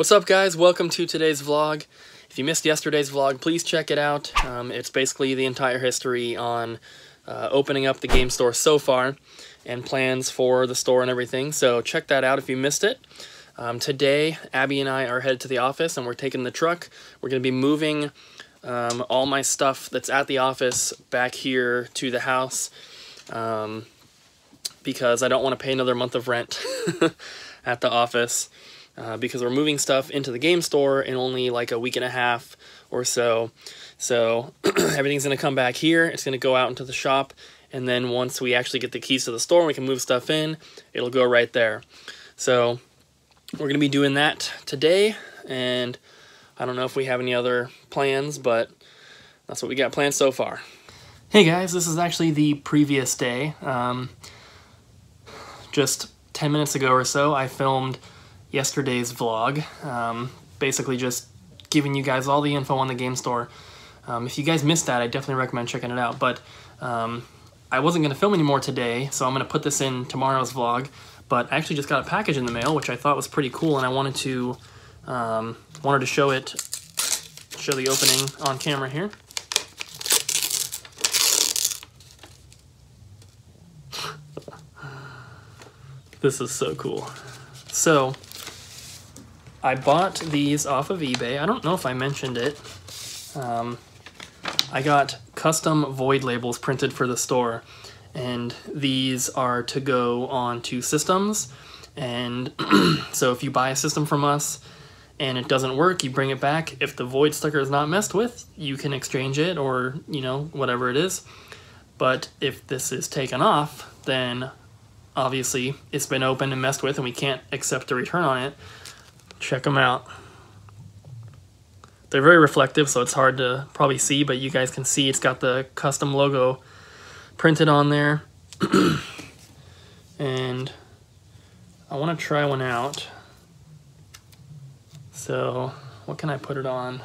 What's up, guys? Welcome to today's vlog. If you missed yesterday's vlog, please check it out. It's basically the entire history on opening up the game store so far and plans for the store and everything, so check that out if you missed it. Today, Abby and I are headed to the office and we're taking the truck. We're going to be moving all my stuff that's at the office back here to the house because I don't want to pay another month of rent at the office. Because we're moving stuff into the game store in only like a week and a half or so. So everything's going to come back here. It's going to go out into the shop. And then once we actually get the keys to the store and we can move stuff in, it'll go right there. So we're going to be doing that today. And I don't know if we have any other plans, but that's what we got planned so far. Hey guys, this is actually the previous day. Just 10 minutes ago or so, I filmed yesterday's vlog, basically just giving you guys all the info on the game store. If you guys missed that, I definitely recommend checking it out, but I wasn't going to film anymore today, so I'm going to put this in tomorrow's vlog, but I actually just got a package in the mail, which I thought was pretty cool, and I wanted to show the opening on camera here. This is so cool. So, I bought these off of eBay. I don't know if I mentioned it. I got custom void labels printed for the store, and these are to go on to systems. And so if you buy a system from us and it doesn't work, you bring it back. If the void sticker is not messed with, you can exchange it or, you know, whatever it is. But if this is taken off, then obviously it's been opened and messed with and we can't accept a return on it. Check them out. They're very reflective, so it's hard to probably see, but you guys can see it's got the custom logo printed on there. And I want to try one out. So, what can I put it on?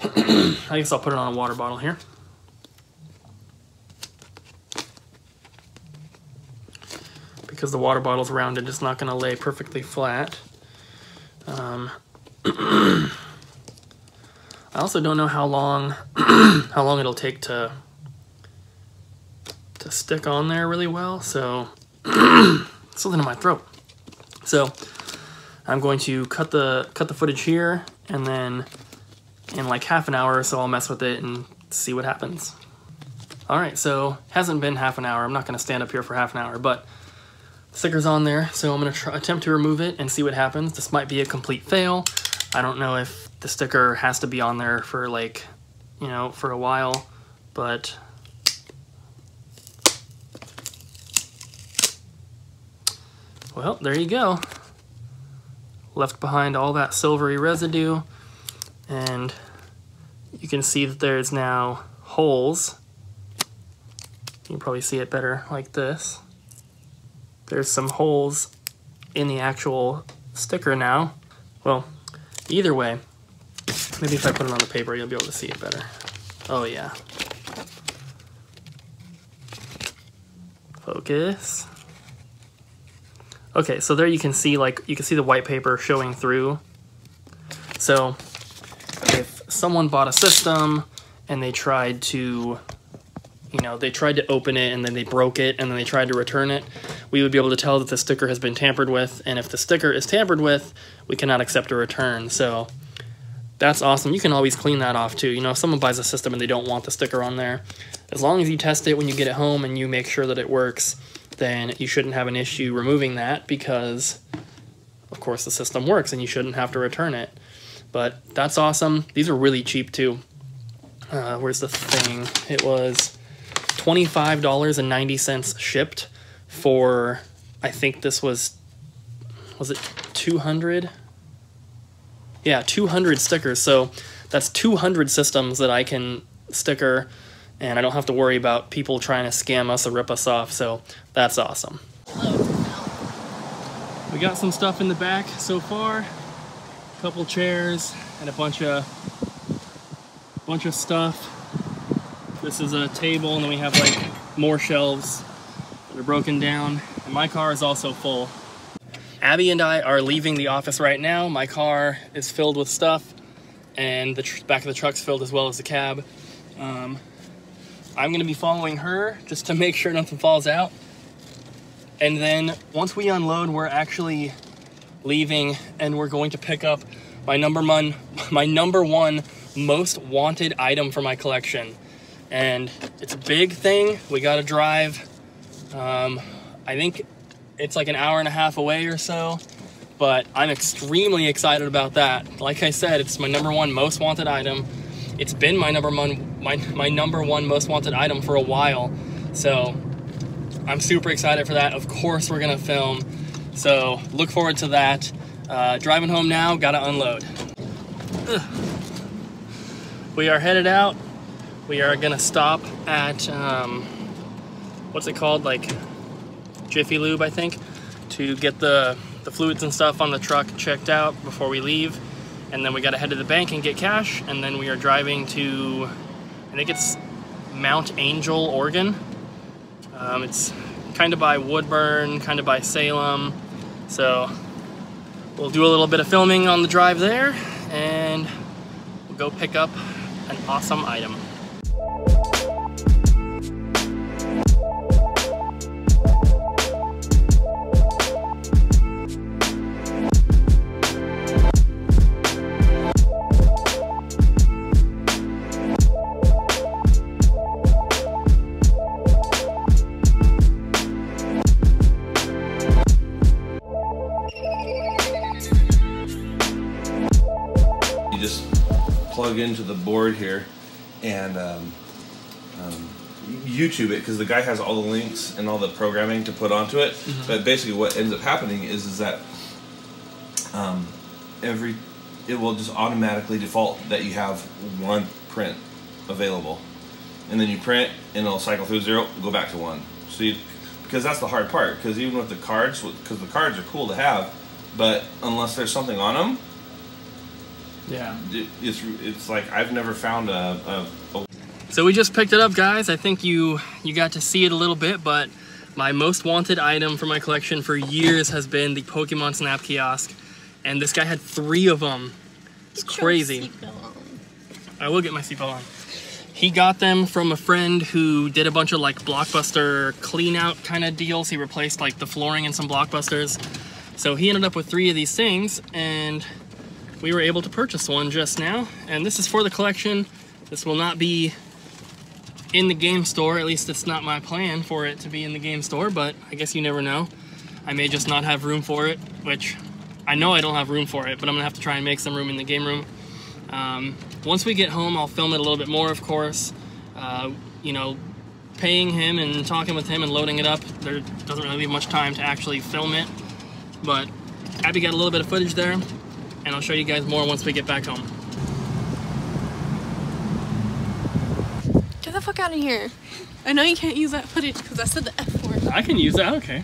I guess I'll put it on a water bottle here. Because the water bottle's rounded, it's not going to lay perfectly flat. I also don't know how long it'll take to stick on there really well. So something in my throat. So I'm going to cut the footage here, and then in like half an hour or so I'll mess with it and see what happens. All right, so hasn't been half an hour. I'm not going to stand up here for half an hour, but sticker's on there, so I'm going to attempt to remove it and see what happens. This might be a complete fail. I don't know if the sticker has to be on there for like, you know, for a while, but well, there you go. Left behind all that silvery residue, and you can see that there's now holes. You can probably see it better like this. There's some holes in the actual sticker now. Well, either way, maybe if I put it on the paper, you'll be able to see it better. Oh yeah. Focus. Okay, so there you can see, like, you can see the white paper showing through. So if someone bought a system and they tried to, you know, they tried to open it and then they broke it and then they tried to return it, we would be able to tell that the sticker has been tampered with, and if the sticker is tampered with, we cannot accept a return. So that's awesome. You can always clean that off too. You know, if someone buys a system and they don't want the sticker on there, as long as you test it when you get it home and you make sure that it works, then you shouldn't have an issue removing that, because of course the system works and you shouldn't have to return it. But that's awesome. These are really cheap too. Where's the thing? It was $25.90 shipped for, I think this was it 200? Yeah, 200 stickers. So that's 200 systems that I can sticker, and I don't have to worry about people trying to scam us or rip us off. So that's awesome. We got some stuff in the back so far. A couple chairs and a bunch of stuff. This is a table, and then we have like more shelves that are broken down, and my car is also full. Abby and I are leaving the office right now. My car is filled with stuff, and the back of the truck's filled as well as the cab. I'm gonna be following her just to make sure nothing falls out. And then once we unload, we're actually leaving, and we're going to pick up my number one most wanted item for my collection. And it's a big thing. We gotta drive. I think it's like an hour and a half away or so, but I'm extremely excited about that. Like I said, it's my number one most wanted item. It's been my number one most wanted item for a while, so I'm super excited for that. Of course we're gonna film, so look forward to that. Driving home now, gotta unload. Ugh. We are headed out. We are gonna stop at, what's it called, like Jiffy Lube, I think, to get the fluids and stuff on the truck checked out before we leave. And then we gotta head to the bank and get cash, and then we are driving to, I think it's Mount Angel, Oregon. It's kind of by Woodburn, kind of by Salem. So we'll do a little bit of filming on the drive there, and we'll go pick up an awesome item. You just plug into the board here and YouTube it, because the guy has all the links and all the programming to put onto it. But basically what ends up happening is that it will just automatically default that you have one print available, and then you print and it'll cycle through 0, go back to 1. So because that's the hard part, because even with the cards, because the cards are cool to have, but unless there's something on them, yeah, it's like I've never found a. So we just picked it up, guys. I think you got to see it a little bit, but my most wanted item for my collection for years has been the Pokemon Snap kiosk, and this guy had 3 of them. It's crazy. I will get my seatbelt on. He got them from a friend who did a bunch of like Blockbuster clean out kind of deals. He replaced like the flooring in some Blockbusters. So he ended up with 3 of these things, and we were able to purchase one just now. And this is for the collection. This will not be in the game store. At least it's not my plan for it to be in the game store, but I guess you never know. I may just not have room for it, which I know I don't have room for it, but I'm gonna have to try and make some room in the game room. Once we get home, I'll film it a little bit more, of course. You know, paying him and talking with him and loading it up, there doesn't really leave much time to actually film it. But Abby got a little bit of footage there, and I'll show you guys more once we get back home. Get the fuck out of here. I know you can't use that footage because I said the F word. I can use that, okay.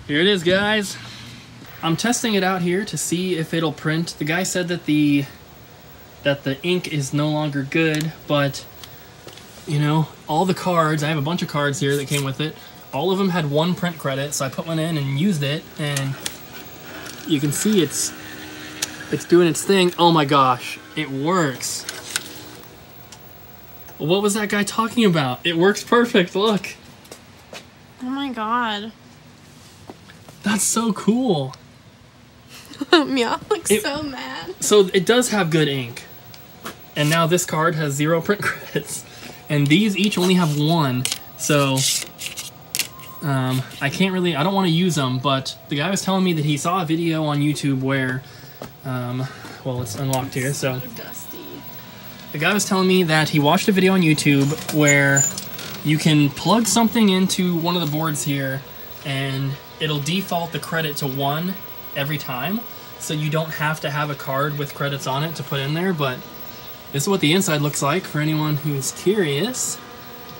Here it is, guys. I'm testing it out here to see if it'll print. The guy said that the ink is no longer good, but you know, all the cards, I have a bunch of cards here that came with it. All of them had 1 print credit, so I put one in and used it, and you can see it's doing its thing. Oh my gosh, it works. What was that guy talking about? It works perfect, look. Oh my god. That's so cool. Meow looks so mad. So it does have good ink. And now this card has 0 print credits. And these each only have 1. So I don't want to use them, but the guy was telling me that he saw a video on YouTube where, well, it's unlocked here, so. Dusty. The guy was telling me that he watched a video on YouTube where you can plug something into one of the boards here and it'll default the credit to 1 every time. So you don't have to have a card with credits on it to put in there, but this is what the inside looks like for anyone who's curious.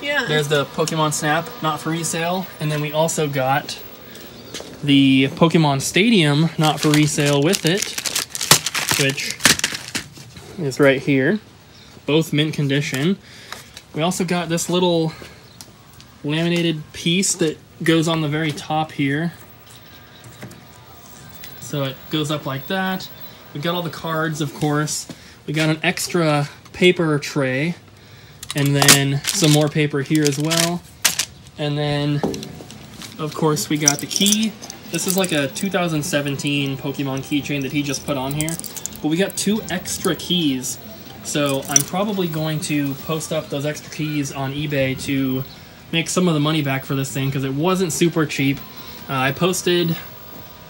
Yeah. There's the Pokemon Snap, not for resale. And then we also got the Pokemon Stadium, not for resale with it, which is right here. Both mint condition. We also got this little laminated piece that goes on the very top here. So it goes up like that. We got all the cards, of course. We got an extra paper tray, and then some more paper here as well. And then, of course, we got the key. This is like a 2017 Pokemon keychain that he just put on here. But we got 2 extra keys. So I'm probably going to post up those extra keys on eBay to make some of the money back for this thing, because it wasn't super cheap. I posted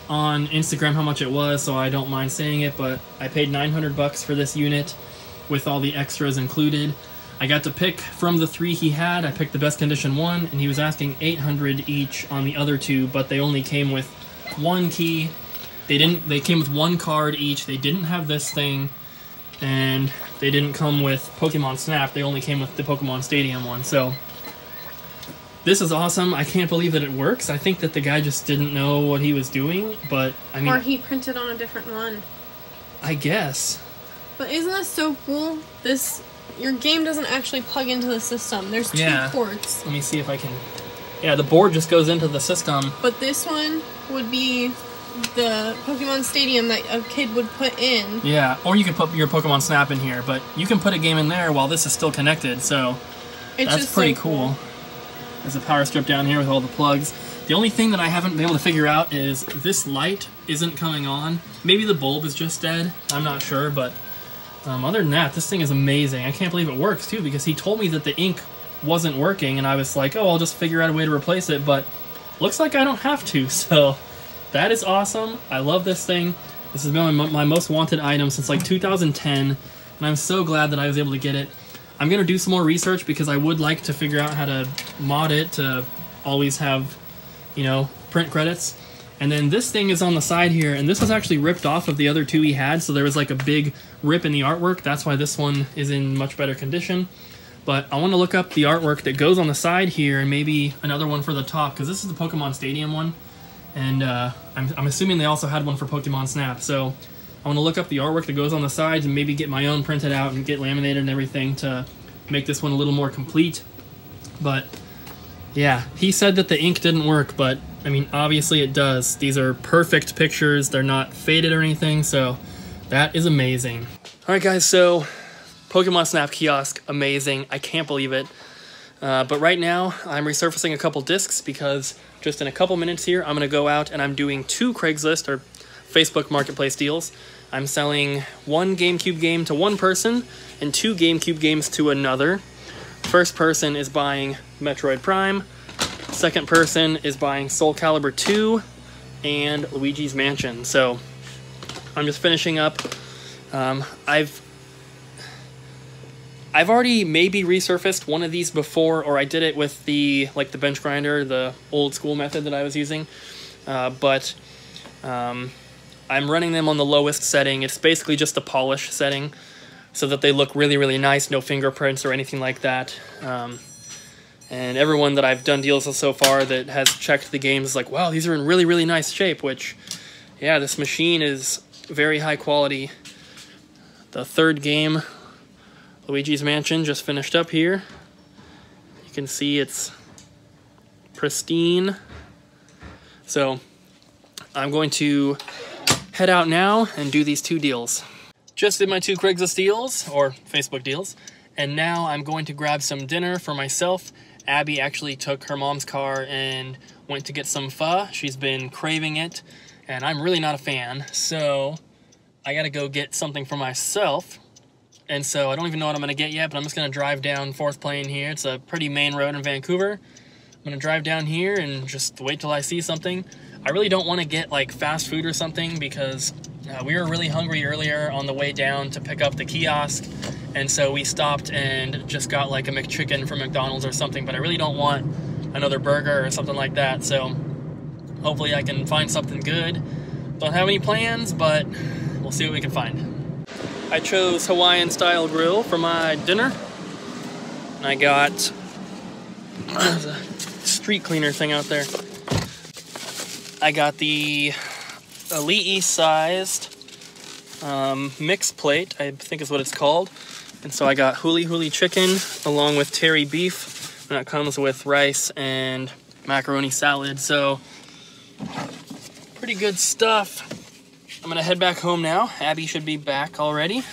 on Instagram how much it was, so I don't mind saying it, but I paid $900 for this unit with all the extras included. I got to pick from the 3 he had. I picked the best condition one, and he was asking $800 each on the other 2, but they only came with 1 key. They came with 1 card each. They didn't have this thing, and they didn't come with Pokemon Snap. They only came with the Pokemon Stadium one. So this is awesome. I can't believe that it works. I think that the guy just didn't know what he was doing, but I mean, or he printed on a different one. I guess. But isn't this so cool? Your game doesn't actually plug into the system. There's 2 ports. Let me see if I can. Yeah, the board just goes into the system. But this one would be the Pokemon Stadium that a kid would put in. Yeah, or you can put your Pokemon Snap in here, but you can put a game in there while this is still connected, so that's pretty cool. There's a power strip down here with all the plugs. The only thing that I haven't been able to figure out is this light isn't coming on. Maybe the bulb is just dead. I'm not sure, but other than that, this thing is amazing. I can't believe it works, too, because he told me that the ink wasn't working, and I was like, oh, I'll just figure out a way to replace it, but looks like I don't have to, so that is awesome. I love this thing. This has been my most wanted item since like 2010, and I'm so glad that I was able to get it. I'm going to do some more research because I would like to figure out how to mod it to always have, you know, print credits. And then this thing is on the side here, and this was actually ripped off of the other 2 he had, so there was like a big rip in the artwork. That's why this one is in much better condition. But I want to look up the artwork that goes on the side here, and maybe another one for the top, because this is the Pokemon Stadium one. And I'm assuming they also had one for Pokemon Snap, so I want to look up the artwork that goes on the sides and maybe get my own printed out and get laminated and everything to make this one a little more complete. But yeah, he said that the ink didn't work, but I mean, obviously it does. These are perfect pictures. They're not faded or anything, so that is amazing. All right, guys, so Pokemon Snap kiosk, amazing. I can't believe it. But right now, I'm resurfacing a couple discs because just in a couple minutes here, I'm going to go out and I'm doing 2 Craigslist or Facebook Marketplace deals. I'm selling 1 GameCube game to 1 person and 2 GameCube games to another. First person is buying Metroid Prime. Second person is buying Soul Calibur 2 and Luigi's Mansion. So I'm just finishing up. I've already maybe resurfaced one of these before, or I did it with the bench grinder, the old school method that I was using. But I'm running them on the lowest setting. It's basically just the polish setting so that they look really, really nice, no fingerprints or anything like that. And everyone that I've done deals with so far that has checked the games is like, wow, these are in really, really nice shape, which, yeah, this machine is very high quality. The 3rd game, Luigi's Mansion, just finished up here. You can see it's pristine. So I'm going to head out now and do these 2 deals. Just did my 2 Craigslist deals, or Facebook deals, and now I'm going to grab some dinner for myself. Abby actually took her mom's car and went to get some pho. She's been craving it, and I'm really not a fan, so I gotta go get something for myself. And so I don't even know what I'm gonna get yet, but I'm just gonna drive down 4th Plain here. It's a pretty main road in Vancouver. I'm gonna drive down here and just wait till I see something. I really don't want to get like fast food or something because we were really hungry earlier on the way down to pick up the kiosk, and so we stopped and just got like a McChicken from McDonald's or something, but I really don't want another burger or something like that, so hopefully I can find something good. Don't have any plans, but we'll see what we can find. I chose Hawaiian style grill for my dinner, and I got a street cleaner thing out there. I got the Elite sized mix plate, I think is what it's called. And so I got huli huli chicken along with terry beef, and that comes with rice and macaroni salad. So pretty good stuff. I'm gonna head back home now. Abby should be back already.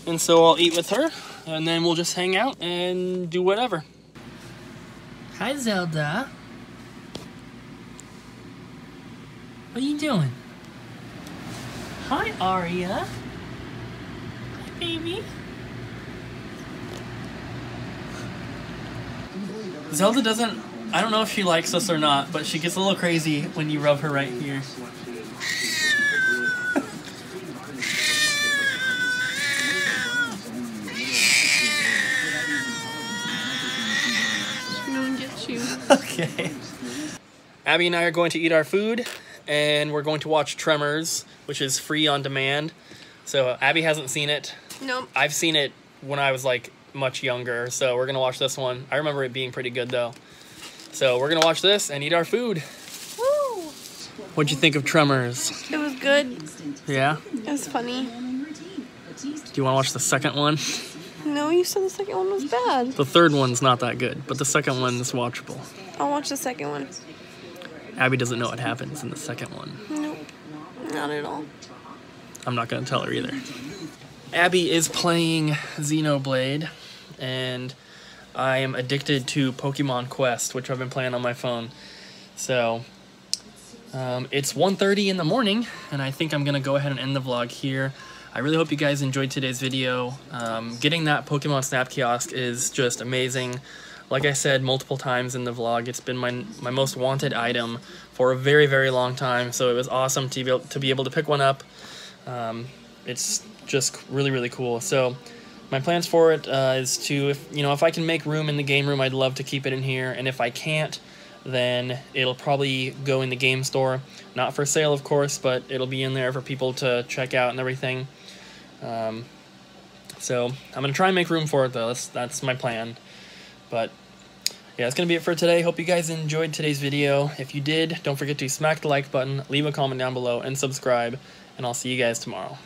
And so I'll eat with her, and then we'll just hang out and do whatever. Hi, Zelda. What are you doing? Hi, Aria. Hi, baby. Zelda doesn't, I don't know if she likes us or not, but she gets a little crazy when you rub her right here. Okay. Abby and I are going to eat our food, and we're going to watch Tremors, which is free on demand. So Abby hasn't seen it. Nope. I've seen it when I was like much younger, so we're gonna watch this one. I remember it being pretty good though. So we're gonna watch this and eat our food. Woo! What'd you think of Tremors? It was good. Yeah? It was funny. Do you want to watch the second one? No, you said the second one was bad. The third one's not that good, but the second one is watchable. I'll watch the second one. Abby doesn't know what happens in the second one. Nope. Not at all. I'm not going to tell her either. Abby is playing Xenoblade, and I am addicted to Pokemon Quest, which I've been playing on my phone. So, it's 1:30 in the morning, and I think I'm going to go ahead and end the vlog here. I really hope you guys enjoyed today's video. Getting that Pokemon Snap Kiosk is just amazing. Like I said multiple times in the vlog, it's been my most wanted item for a very, very long time, so it was awesome to be able to pick one up. It's just really, really cool. So my plans for it is to, if I can make room in the game room, I'd love to keep it in here, and if I can't, then it'll probably go in the game store. Not for sale, of course, but it'll be in there for people to check out and everything. So I'm going to try and make room for it, though. That's my plan. But yeah, that's going to be it for today. Hope you guys enjoyed today's video. If you did, don't forget to smack the like button, leave a comment down below, and subscribe. And I'll see you guys tomorrow.